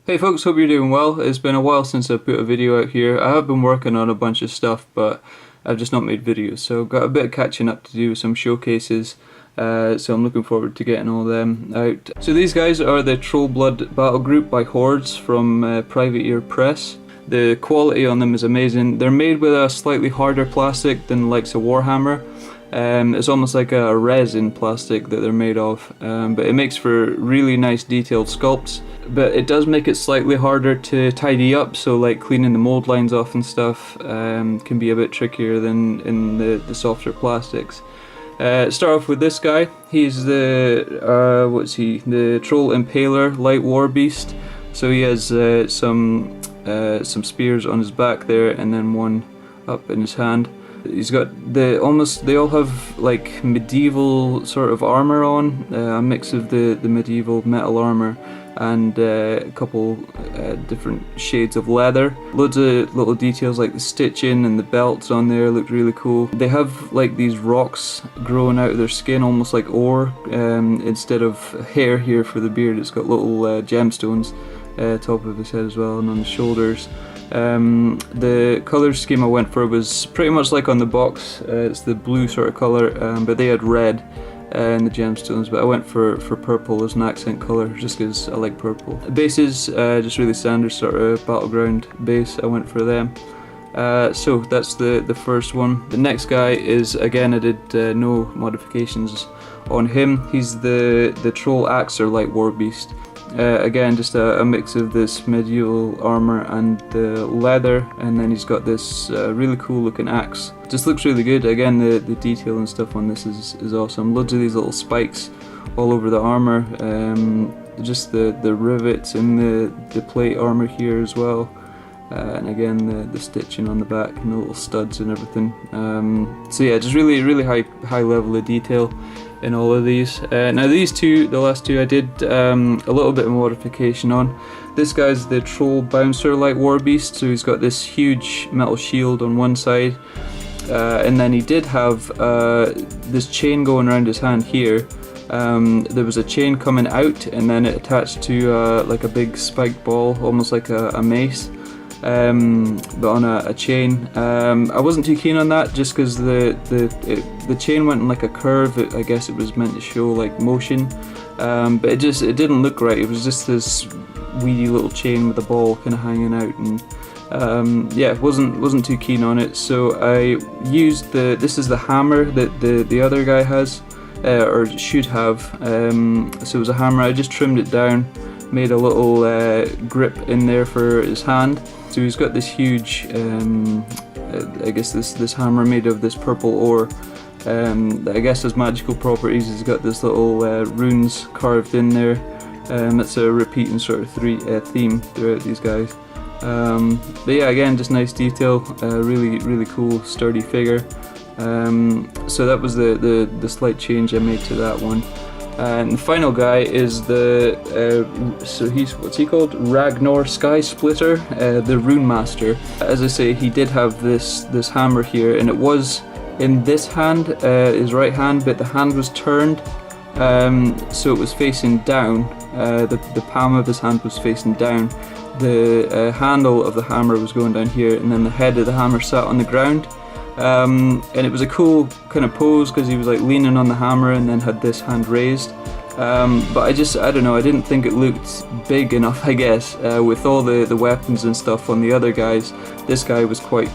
Hey folks, hope you're doing well. It's been a while since I put a video out here. I have been working on a bunch of stuff, but I've just not made videos, so got a bit of catching up to do with some showcases, so I'm looking forward to getting all them out. So these guys are the Trollbloods Battlegroup by Hordes from Private Ear Press. The quality on them is amazing. They're made with a slightly harder plastic than the likes of Warhammer. It's almost like a resin plastic that they're made of, but it makes for really nice detailed sculpts. But it does make it slightly harder to tidy up, so like cleaning the mold lines off and stuff can be a bit trickier than in the softer plastics. Start off with this guy. He's the what's he? The Troll Impaler Light War Beast. So he has some spears on his back there, and then one up in his hand. He's got they all have like medieval sort of armor on, a mix of the medieval metal armor and a couple different shades of leather. Loads of little details like the stitching and the belts on there look really cool. They have like these rocks growing out of their skin, almost like ore. Instead of hair here for the beard, it's got little gemstones top of his head as well and on the shoulders. The colour scheme I went for was pretty much like on the box. It's the blue sort of colour, but they had red in the gemstones, but I went for purple as an accent colour just because I like purple. The bases, just really standard sort of battleground base, I went for them. So that's the first one. The next guy is, again, I did no modifications on him. He's the Troll Axer Light War Beast. Again, just a mix of this medieval armor and the leather, and then he's got this really cool looking axe. Just looks really good. Again, the detail and stuff on this is awesome. Loads of these little spikes all over the armor, just the rivets in the plate armor here as well, and again the stitching on the back and the little studs and everything. So yeah, just really high level of detail in all of these. Now these two, the last two, I did a little bit of modification on. This guy's the Troll Bouncer Light War Beast, so he's got this huge metal shield on one side, and then he did have this chain going around his hand here. There was a chain coming out and then it attached to like a big spiked ball, almost like a mace. But on a chain. I wasn't too keen on that just because the chain went in like a curve. I guess it was meant to show like motion, but it didn't look right. It was just this weedy little chain with a ball kind of hanging out, and yeah, wasn't too keen on it. So I used this is the hammer that the other guy has, or should have. So it was a hammer. I just trimmed it down, made a little grip in there for his hand. So he's got this huge, I guess this hammer made of this purple ore, that I guess has magical properties. He's got this little runes carved in there. It's a repeating sort of theme throughout these guys. But yeah, again, just nice detail, really cool, sturdy figure. So that was the slight change I made to that one. And the final guy is so what's he called? Ragnar Sky Splitter, the Rune Master. As I say, he did have this hammer here, and it was in this hand, his right hand, but the hand was turned, so it was facing down. The palm of his hand was facing down. The handle of the hammer was going down here, and then the head of the hammer sat on the ground. And it was a cool kind of pose because he was like leaning on the hammer and then had this hand raised. But I don't know, I didn't think it looked big enough, I guess. With all the weapons and stuff on the other guys, this guy was quite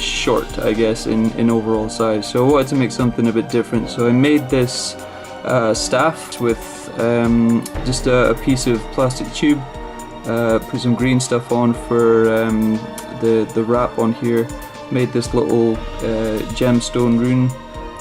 short, I guess, in overall size. So I wanted to make something a bit different. So I made this staff with just a piece of plastic tube, put some green stuff on for the wrap on here. Made this little gemstone rune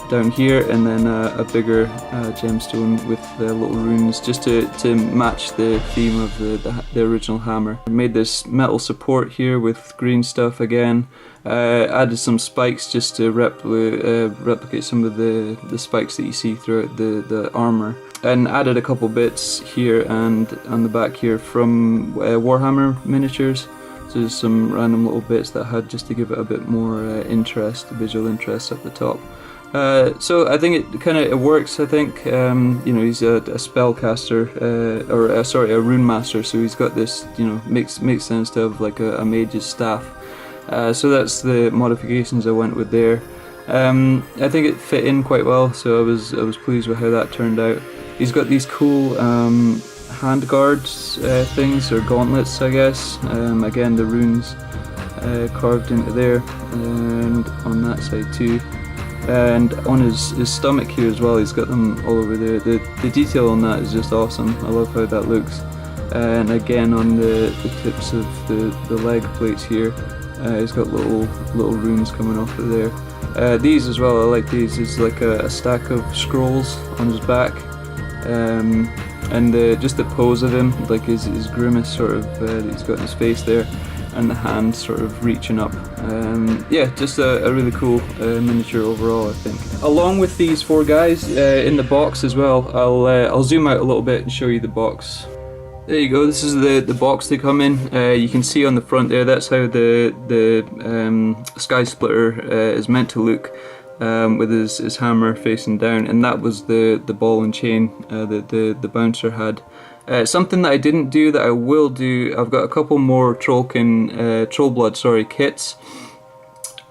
down here, and then a bigger gemstone with the little runes just to match the theme of the original hammer. I made this metal support here with green stuff again. Added some spikes just to replicate some of the spikes that you see throughout the armor. And added a couple bits here and on the back here from Warhammer miniatures. So there's some random little bits that I had just to give it a bit more interest, visual interest up the top. So I think it works. I think you know, he's a spellcaster, or sorry, a rune master. So he's got this, you know, makes sense to have like a mage's staff. So that's the modifications I went with there. I think it fit in quite well, so I was pleased with how that turned out. He's got these cool hand guards things, or gauntlets, I guess. Again, the runes carved into there, and on that side too. And on his stomach here as well, he's got them all over there. The detail on that is just awesome. I love how that looks. And again, on the tips of the leg plates here, he's got little runes coming off of there. These as well, I like these. It's like a stack of scrolls on his back, and just the pose of him, like his grimace sort of that he's got in his face there, and the hand sort of reaching up. Yeah, just a really cool miniature overall, I think. Along with these 4 guys in the box as well, I'll zoom out a little bit and show you the box. There you go, this is the box they come in. You can see on the front there, that's how the Sky Splitter is meant to look, with his hammer facing down, and that was the ball and chain that the bouncer had. Something that I didn't do that I will do, I've got a couple more Trollblood kits.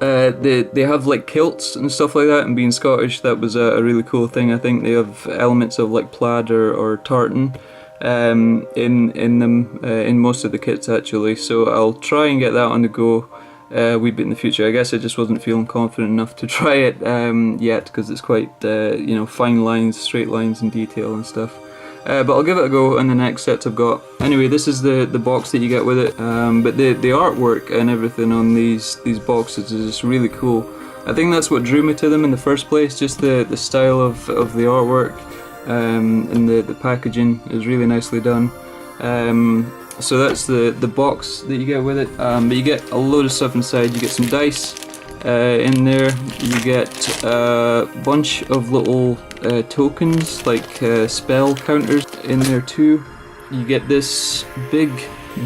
They have like kilts and stuff like that, and being Scottish, that was a really cool thing. I think they have elements of like plaid or tartan in them, in most of the kits actually, so I'll try and get that on the go a wee bit in the future. I guess I just wasn't feeling confident enough to try it yet, because it's quite you know, fine lines, straight lines and detail and stuff. But I'll give it a go on the next sets I've got. Anyway, this is the box that you get with it, but the artwork and everything on these boxes is just really cool. I think that's what drew me to them in the first place, just the style of the artwork, and the packaging is really nicely done. So that's the box that you get with it, but you get a load of stuff inside. You get some dice in there, you get a bunch of little tokens, like spell counters in there too. You get this big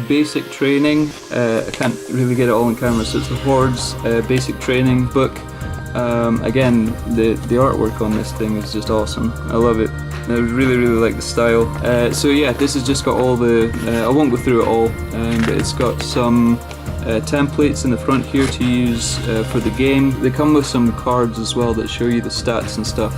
basic training, I can't really get it all on camera, so it's the Hordes basic training book. Again, the artwork on this thing is just awesome. I love it. I really like the style. So yeah, this has just got all the, I won't go through it all, but it's got some templates in the front here to use for the game. They come with some cards as well that show you the stats and stuff.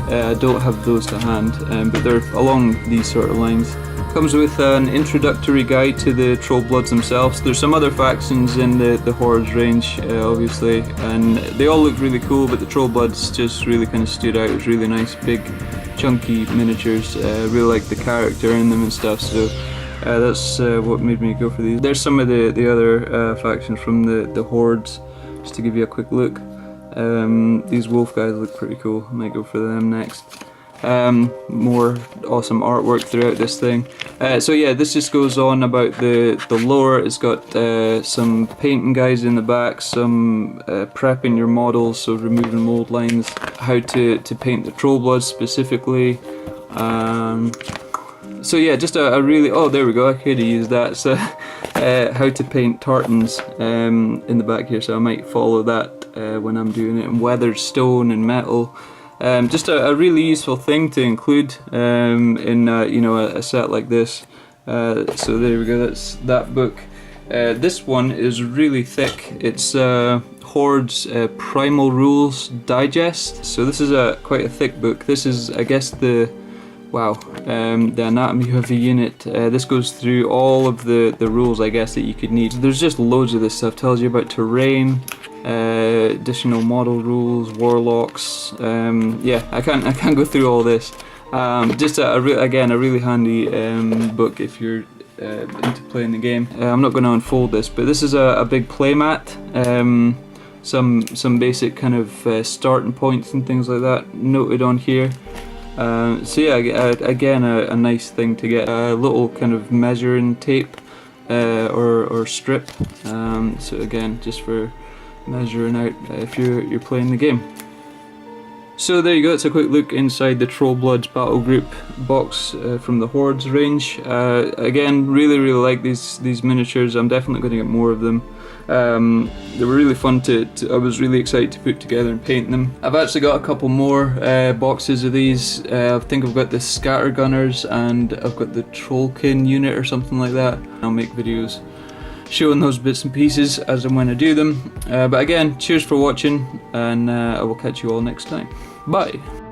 I don't have those to hand, but they're along these sort of lines. Comes with an introductory guide to the Trollbloods themselves. There's some other factions in the Hordes range, obviously, and they all look really cool, but the Trollbloods just really kind of stood out. It was really nice, big, chunky miniatures. Really like the character in them and stuff, so that's what made me go for these. There's some of the other factions from the Hordes, just to give you a quick look. These wolf guys look pretty cool. I might go for them next. More awesome artwork throughout this thing. So yeah, this just goes on about the lore. It's got some painting guides in the back, some prepping your models, so removing mold lines, how to paint the Trollbloods specifically. So yeah, just a really, oh there we go, I could have used that. So how to paint tartans in the back here, so I might follow that when I'm doing it, and weathered stone and metal. Just a really useful thing to include in you know, a set like this. So there we go, that's that book. This one is really thick. It's Hordes Primal Rules Digest. So this is quite a thick book. This is, I guess, the anatomy of a unit. This goes through all of the rules, I guess, that you could need. There's just loads of this stuff. Tells you about terrain, additional model rules, warlocks. Yeah, I can't go through all this. Just again a really handy book if you're into playing the game. I'm not going to unfold this, but this is a big playmat. Some basic kind of starting points and things like that noted on here. So yeah, again a nice thing to get, a little kind of measuring tape or strip. So again, just for measuring out if you're playing the game. So there you go, it's a quick look inside the Trollbloods Battlegroup Box from the Hordes range. Again, really like these miniatures. I'm definitely going to get more of them. They were really fun I was really excited to put together and paint them. I've actually got a couple more boxes of these. I think I've got the scatter gunners and I've got the Trollkin unit or something like that. I'll make videos showing those bits and pieces as and when I do them. But again, cheers for watching, and I will catch you all next time. Bye!